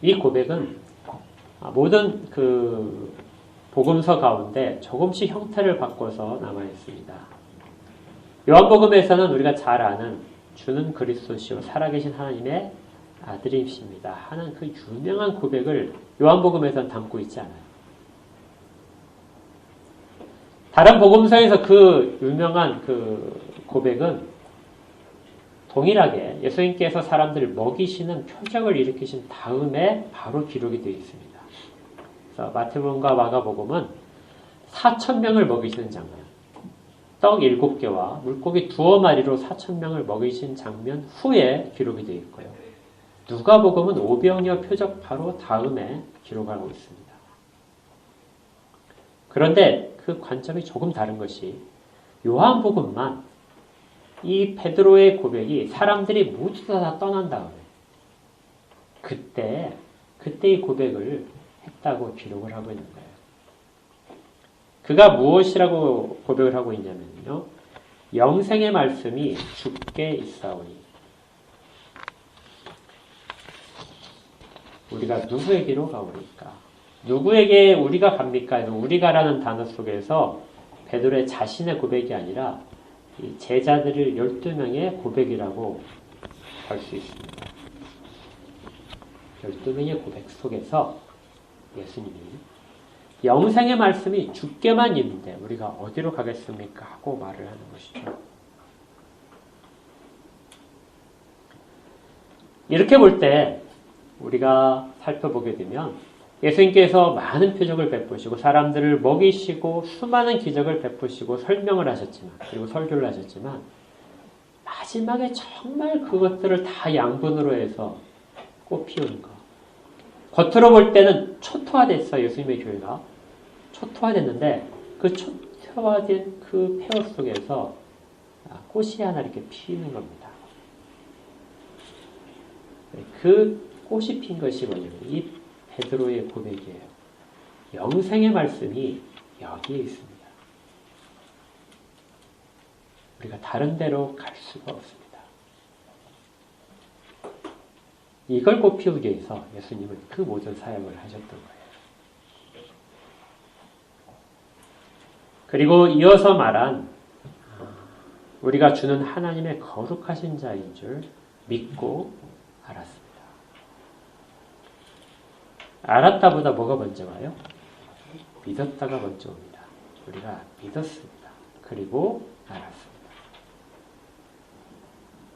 이 고백은 모든 그 복음서 가운데 조금씩 형태를 바꿔서 남아 있습니다. 요한복음에서는 우리가 잘 아는 주는 그리스도시요 살아계신 하나님의 아들이십니다 하는 그 유명한 고백을 요한복음에서는 담고 있지 않아요. 다른 복음서에서 그 유명한 그 고백은 동일하게 예수님께서 사람들을 먹이시는 표적을 일으키신 다음에 바로 기록이 되어 있습니다. 그래서 마태복음과 마가복음은 4,000명을 먹이시는 장면, 떡 7개와 물고기 2마리로 4,000명을 먹이신 장면 후에 기록이 되어 있고요. 누가복음은 오병이어 표적 바로 다음에 기록하고 있습니다. 그런데 그 관점이 조금 다른 것이 요한복음만 이 베드로의 고백이 사람들이 모두 다 떠난 다음에 그때 이 고백을 했다고 기록을 하고 있는 거예요. 그가 무엇이라고 고백을 하고 있냐면요. 영생의 말씀이 주께 있사오니 우리가 누구에게로 가오리까? 누구에게 우리가 갑니까? 우리가라는 단어 속에서 베드로의 자신의 고백이 아니라 이 제자들을 12명의 고백이라고 할 수 있습니다. 12명의 고백 속에서 예수님이 영생의 말씀이 주께만 있는데 우리가 어디로 가겠습니까? 하고 말을 하는 것이죠. 이렇게 볼 때 우리가 살펴보게 되면 예수님께서 많은 표적을 베푸시고 사람들을 먹이시고 수많은 기적을 베푸시고 설명을 하셨지만 그리고 설교를 하셨지만 마지막에 정말 그것들을 다 양분으로 해서 꽃피우는 것. 겉으로 볼 때는 초토화됐어요. 예수님의 교회가. 초토화됐는데 그 초토화된 그 폐허 속에서 꽃이 하나 이렇게 피는 겁니다. 그 꽃이 핀 것이 뭐냐면 이 베드로의 고백이에요. 영생의 말씀이 여기에 있습니다. 우리가 다른 데로 갈 수가 없습니다. 이걸 꽃피우기 위해서 예수님은 그 모든 사역을 하셨던 거예요. 그리고 이어서 말한 우리가 주는 하나님의 거룩하신 자인 줄 믿고 알았습니다. 알았다보다 뭐가 먼저 와요? 믿었다가 먼저 옵니다. 우리가 믿었습니다. 그리고 알았습니다.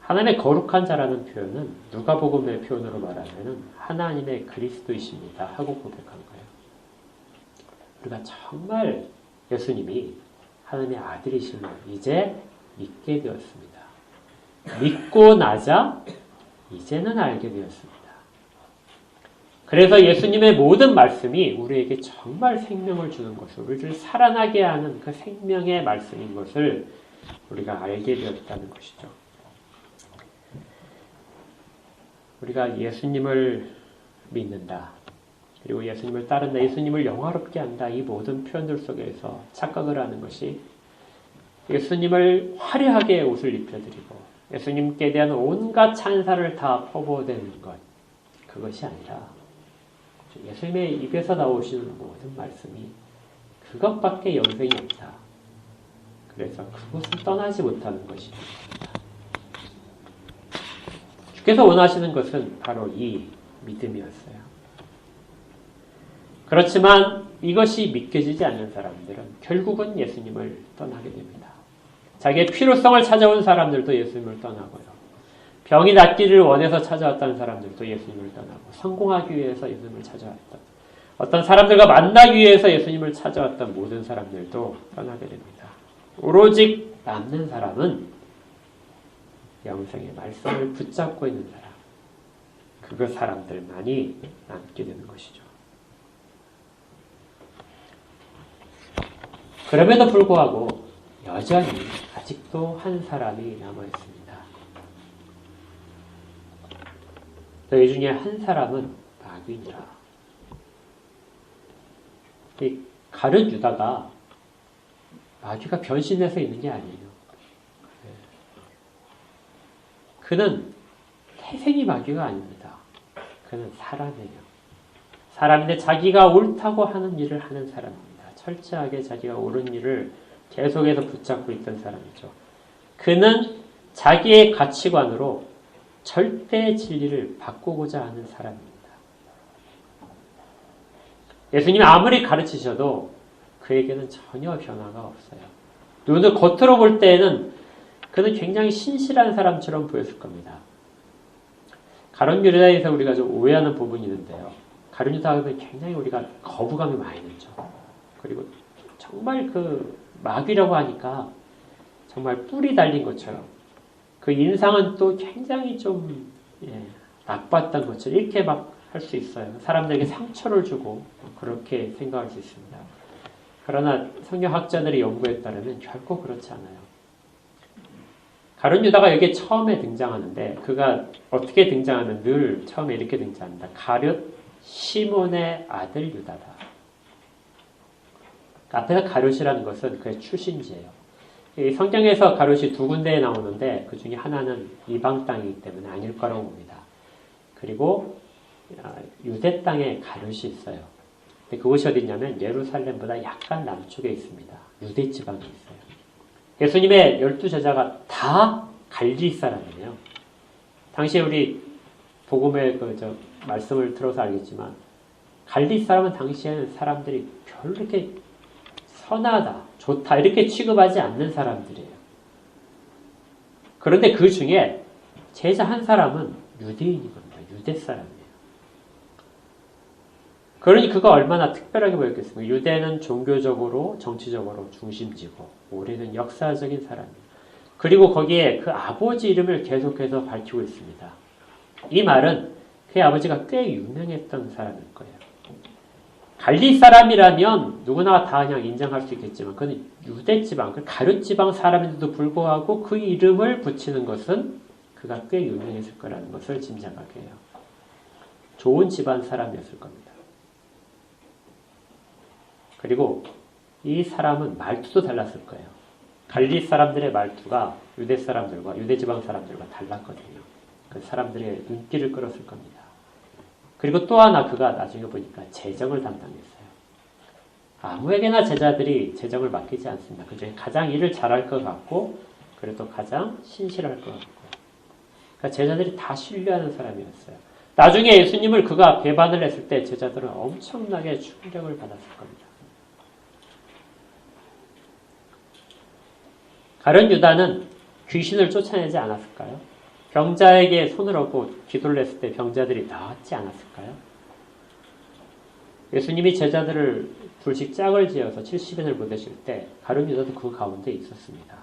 하나님의 거룩한 자라는 표현은 누가복음의 표현으로 말하면 하나님의 그리스도이십니다 하고 고백한 거예요. 우리가 정말 예수님이 하나님의 아들이심을 이제 믿게 되었습니다. 믿고 나자 이제는 알게 되었습니다. 그래서 예수님의 모든 말씀이 우리에게 정말 생명을 주는 것을, 우리를 살아나게 하는 그 생명의 말씀인 것을 우리가 알게 되었다는 것이죠. 우리가 예수님을 믿는다, 그리고 예수님을 따른다, 예수님을 영화롭게 한다, 이 모든 표현들 속에서 착각을 하는 것이 예수님을 화려하게 옷을 입혀드리고 예수님께 대한 온갖 찬사를 다 퍼부어대는 것, 그것이 아니라 예수님의 입에서 나오시는 모든 말씀이 그것밖에 영생이 없다. 그래서 그것을 떠나지 못하는 것이 됩니다. 주께서 원하시는 것은 바로 이 믿음이었어요. 그렇지만 이것이 믿겨지지 않는 사람들은 결국은 예수님을 떠나게 됩니다. 자기의 필요성을 찾아온 사람들도 예수님을 떠나고요. 병이 낫기를 원해서 찾아왔다는 사람들도 예수님을 떠나고, 성공하기 위해서 예수님을 찾아왔던, 어떤 사람들과 만나기 위해서 예수님을 찾아왔던 모든 사람들도 떠나게 됩니다. 오로지 남는 사람은 영생의 말씀을 붙잡고 있는 사람, 그 사람들만이 남게 되는 것이죠. 그럼에도 불구하고 여전히 아직도 한 사람이 남아있습니다. 이 중에 한 사람은 마귀니라. 이 가룟 유다가 마귀가 변신해서 있는 게 아니에요. 그는 태생이 마귀가 아닙니다. 그는 사람이에요. 사람인데 자기가 옳다고 하는 일을 하는 사람입니다. 철저하게 자기가 옳은 일을 계속해서 붙잡고 있던 사람이죠. 그는 자기의 가치관으로 절대 진리를 바꾸고자 하는 사람입니다. 예수님이 아무리 가르치셔도 그에게는 전혀 변화가 없어요. 눈을 겉으로 볼 때에는 그는 굉장히 신실한 사람처럼 보였을 겁니다. 가룟 유다에서 우리가 좀 오해하는 부분이 있는데요. 가룟 유다는 굉장히 우리가 거부감이 많이 들죠. 그리고 정말 그 마귀라고 하니까 정말 뿔이 달린 것처럼, 그 인상은 또 굉장히 좀 나빴던 것처럼 이렇게 막 할 수 있어요. 사람들에게 상처를 주고 그렇게 생각할 수 있습니다. 그러나 성경학자들의 연구에 따르면 결코 그렇지 않아요. 가룟 유다가 여기에 처음에 등장하는데 그가 어떻게 등장하면 늘 처음에 이렇게 등장합니다. 가룟 시몬의 아들 유다다. 앞에서 가룟이라는 것은 그의 출신지예요. 이 성경에서 가룟이 두 군데에 나오는데 그 중에 하나는 이방 땅이기 때문에 아닐 거라고 봅니다. 그리고 유대 땅에 가룟이 있어요. 근데 그곳이 어디냐면 예루살렘보다 약간 남쪽에 있습니다. 유대 지방에 있어요. 예수님의 12제자가 다 갈릴리 사람이에요. 당시에 우리 복음의 말씀을 들어서 알겠지만 갈릴리 사람은 당시에는 사람들이 별로 이렇게 선하다, 좋다 이렇게 취급하지 않는 사람들이에요. 그런데 그 중에 제자 한 사람은 유대인인 겁니다. 유대 사람이에요. 그러니 그가 얼마나 특별하게 보였겠습니까? 유대는 종교적으로, 정치적으로 중심지고 우리는 역사적인 사람이에요. 그리고 거기에 그 아버지 이름을 계속해서 밝히고 있습니다. 이 말은 그의 아버지가 꽤 유명했던 사람일 거예요. 갈릴리 사람이라면 누구나 다 그냥 인정할 수 있겠지만 그는 유대 지방, 가룟 지방 사람인데도 불구하고 그 이름을 붙이는 것은 그가 꽤 유명했을 거라는 것을 짐작하게 해요. 좋은 집안 사람이었을 겁니다. 그리고 이 사람은 말투도 달랐을 거예요. 갈릴리 사람들의 말투가 유대 사람들과 유대 지방 사람들과 달랐거든요. 그 사람들의 눈길을 끌었을 겁니다. 그리고 또 하나 그가 나중에 보니까 재정을 담당했어요. 아무에게나 제자들이 재정을 맡기지 않습니다. 그중에 가장 일을 잘할 것 같고 그래도 가장 신실할 것 같고 그러니까 제자들이 다 신뢰하는 사람이었어요. 나중에 예수님을 그가 배반을 했을 때 제자들은 엄청나게 충격을 받았을 겁니다. 가룟 유다는 귀신을 쫓아내지 않았을까요? 병자에게 손을 얹고 기도를 했을 때 병자들이 나았지 않았을까요? 예수님이 제자들을 둘씩 짝을 지어서 70인을 보내실 때 가룟 유다도 그 가운데 있었습니다.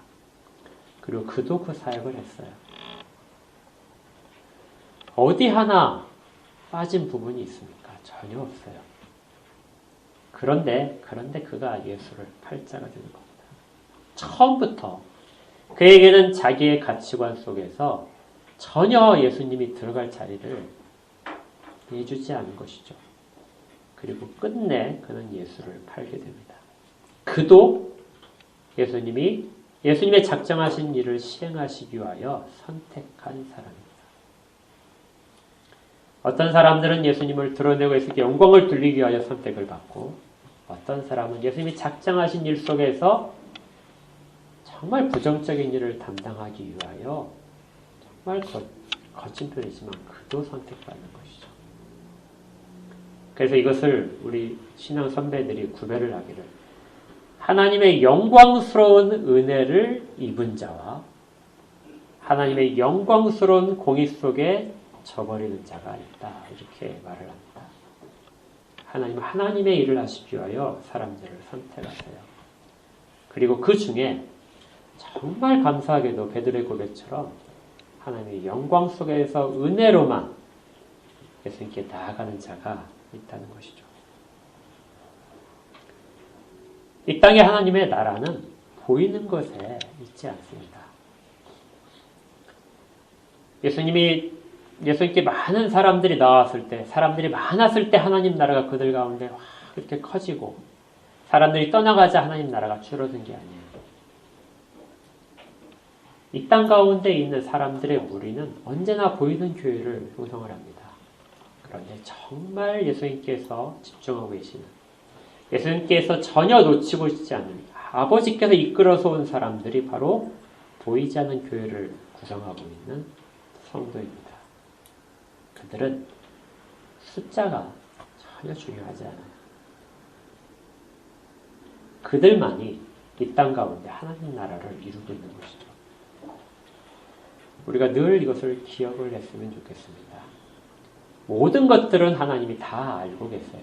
그리고 그도 그 사역을 했어요. 어디 하나 빠진 부분이 있습니까? 전혀 없어요. 그런데 그가 예수를 팔자가 되는 겁니다. 처음부터 그에게는 자기의 가치관 속에서 전혀 예수님이 들어갈 자리를 내주지 않은 것이죠. 그리고 끝내 그는 예수를 팔게 됩니다. 그도 예수님의 작정하신 일을 시행하시기 위하여 선택한 사람입니다. 어떤 사람들은 예수님을 드러내고 예수님께 영광을 돌리기 위하여 선택을 받고 어떤 사람은 예수님이 작정하신 일 속에서 정말 부정적인 일을 담당하기 위하여 정말 거친 표현이지만 그도 선택받는 것이죠. 그래서 이것을 우리 신앙 선배들이 구별을 하기를 하나님의 영광스러운 은혜를 입은 자와 하나님의 영광스러운 공의 속에 져버리는 자가 있다. 이렇게 말을 합니다. 하나님의 일을 하시기 위하여 사람들을 선택하세요. 그리고 그 중에 정말 감사하게도 베드로의 고백처럼 하나님의 영광 속에서 은혜로만 예수님께 나아가는 자가 있다는 것이죠. 이 땅의 하나님의 나라는 보이는 것에 있지 않습니다. 예수님께 많은 사람들이 나왔을 때, 사람들이 많았을 때 하나님 나라가 그들 가운데 그렇게 커지고 사람들이 떠나가자 하나님 나라가 줄어든 게 아니에요. 이 땅 가운데 있는 사람들의 무리는 언제나 보이는 교회를 형성을 합니다. 그런데 정말 예수님께서 집중하고 계시는, 예수님께서 전혀 놓치고 있지 않는 아버지께서 이끌어서 온 사람들이 바로 보이지 않는 교회를 구성하고 있는 성도입니다. 그들은 숫자가 전혀 중요하지 않아요. 그들만이 이 땅 가운데 하나님 나라를 이루고 있는 것이죠. 우리가 늘 이것을 기억을 했으면 좋겠습니다. 모든 것들은 하나님이 다 알고 계세요.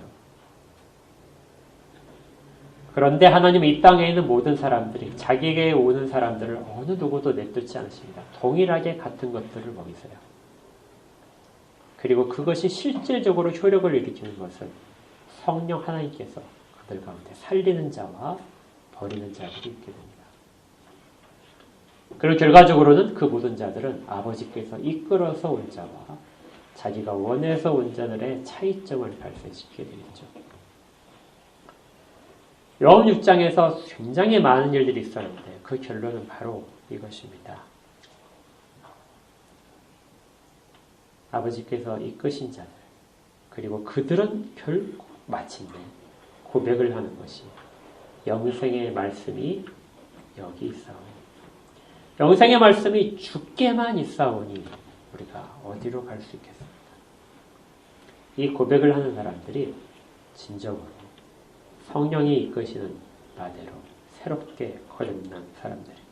그런데 하나님은 이 땅에 있는 모든 사람들이 자기에게 오는 사람들을 어느 누구도 내쫓지 않으십니다. 동일하게 같은 것들을 먹이세요. 그리고 그것이 실질적으로 효력을 일으키는 것은 성령 하나님께서 그들 가운데 살리는 자와 버리는 자들이 있게 됩니다. 그리고 결과적으로는 그 모든 자들은 아버지께서 이끌어서 온 자와 자기가 원해서 온 자들의 차이점을 발생시키게 되겠죠. 요한 6장에서 굉장히 많은 일들이 있었는데 그 결론은 바로 이것입니다. 아버지께서 이끄신 자들, 그리고 그들은 결국 마침내 고백을 하는 것이 영생의 말씀이 여기 있사오니, 영생의 말씀이 주께만 있사오니 우리가 어디로 갈 수 있겠습니까? 이 고백을 하는 사람들이 진정으로 성령이 이끄시는 나대로 새롭게 거듭난 사람들입니다.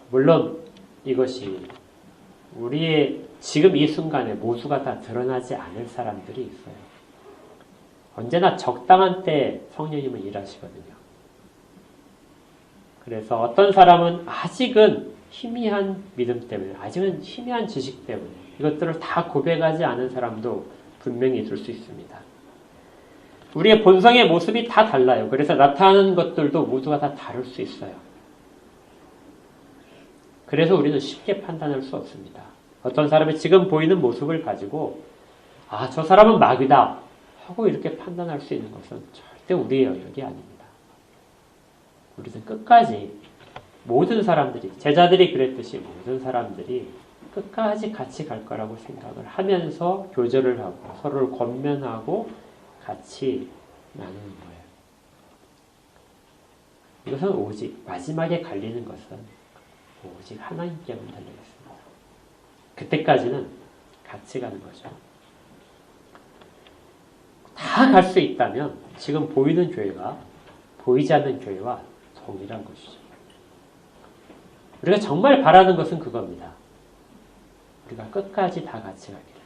물론 이것이 우리의 지금 이 순간에 모두가 다 드러나지 않을 사람들이 있어요. 언제나 적당한 때에 성령님은 일하시거든요. 그래서 어떤 사람은 아직은 희미한 믿음 때문에, 아직은 희미한 지식 때문에 이것들을 다 고백하지 않은 사람도 분명히 있을 수 있습니다. 우리의 본성의 모습이 다 달라요. 그래서 나타나는 것들도 모두가 다 다를 수 있어요. 그래서 우리는 쉽게 판단할 수 없습니다. 어떤 사람이 지금 보이는 모습을 가지고 저 사람은 마귀다 하고 이렇게 판단할 수 있는 것은 절대 우리의 영역이 아닙니다. 우리는 끝까지 모든 사람들이, 제자들이 그랬듯이 모든 사람들이 끝까지 같이 갈 거라고 생각을 하면서 교제를 하고 서로를 권면하고 같이 나누는 거예요. 이것은 오직 마지막에 갈리는 것은 오직 하나님께만 달려있습니다. 그때까지는 같이 가는 거죠. 다 갈 수 있다면 지금 보이는 교회가 보이지 않는 교회와 동일한 것이죠. 우리가 정말 바라는 것은 그겁니다. 우리가 끝까지 다 같이 가기를.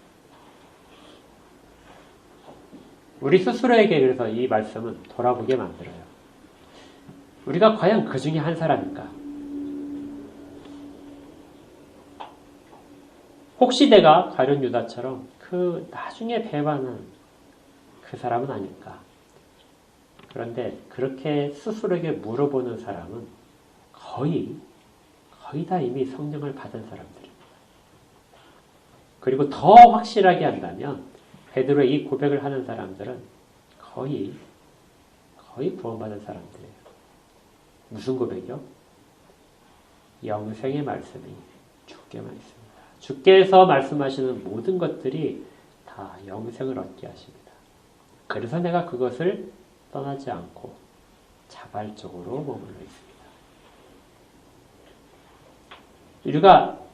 우리 스스로에게 그래서 이 말씀은 돌아보게 만들어요. 우리가 과연 그 중에 한 사람인가? 혹시 내가 가룟 유다처럼 그 나중에 배반한 그 사람은 아닐까? 그런데 그렇게 스스로에게 물어보는 사람은 거의 다 이미 성령을 받은 사람들입니다. 그리고 더 확실하게 한다면 베드로의 이 고백을 하는 사람들은 거의 구원받은 사람들이에요. 무슨 고백이요? 영생의 말씀이 주께만 있습니다. 주께서 말씀하시는 모든 것들이 다 영생을 얻게 하십니다. 그래서 내가 그것을 떠나지 않고 자발적으로 머물러 있습니다.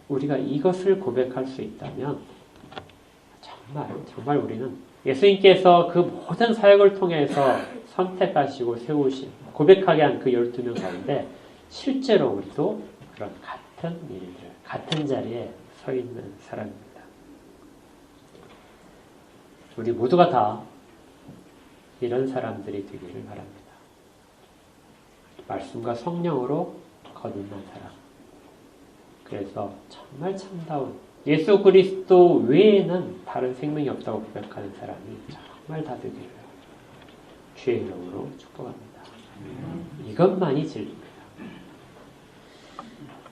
우리가 이것을 고백할 수 있다면 정말 우리는 예수님께서 그 모든 사역을 통해서 선택하시고 세우신 고백하게 한 그 12명 가운데 실제로 우리도 그런 같은 일들, 같은 자리에 서 있는 사람입니다. 우리 모두가 다 이런 사람들이 되기를 바랍니다. 말씀과 성령으로 거듭난 사람. 그래서 정말 참다운 예수 그리스도 외에는 다른 생명이 없다고 고백하는 사람이 정말 다 되기를 주의 이름으로 축복합니다. 이것만이 진리입니다.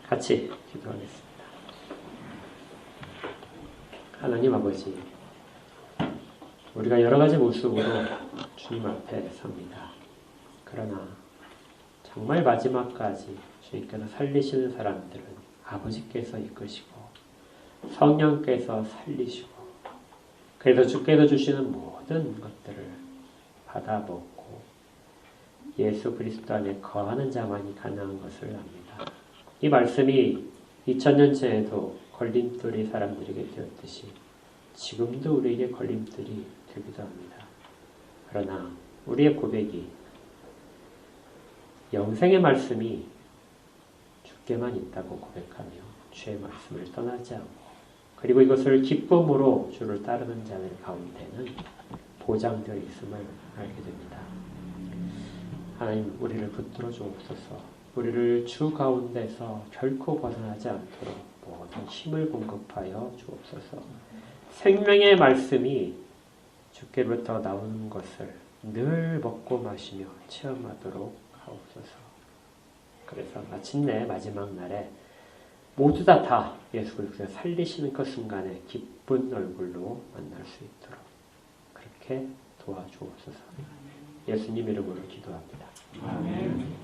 같이 기도하겠습니다. 하나님 아버지, 우리가 여러 가지 모습으로 주님 앞에 섭니다. 그러나 정말 마지막까지 주님께서 살리시는 사람들은 아버지께서 이끄시고 성령께서 살리시고 그래서 주께서 주시는 모든 것들을 받아먹고 예수 그리스도 안에 거하는 자만이 가능한 것을 압니다. 이 말씀이 2000년 전에도 걸림돌이 사람들에게 되었듯이 지금도 우리에게 걸림돌이 되기도 합니다. 그러나 우리의 고백이 영생의 말씀이 주께만 있다고 고백하며 주의 말씀을 떠나지 않고 그리고 이것을 기쁨으로 주를 따르는 자들 가운데는 보장되어 있음을 알게 됩니다. 하나님, 우리를 붙들어 주옵소서. 우리를 주 가운데서 결코 벗어나지 않도록 모든 힘을 공급하여 주옵소서. 생명의 말씀이 주께로부터 나오는 것을 늘 먹고 마시며 체험하도록 하옵소서. 그래서 마침내 마지막 날에 모두 다 예수 그리스도를 살리시는 그 순간에 기쁜 얼굴로 만날 수 있도록 그렇게 도와주옵소서. 예수님 이름으로 기도합니다. 아멘.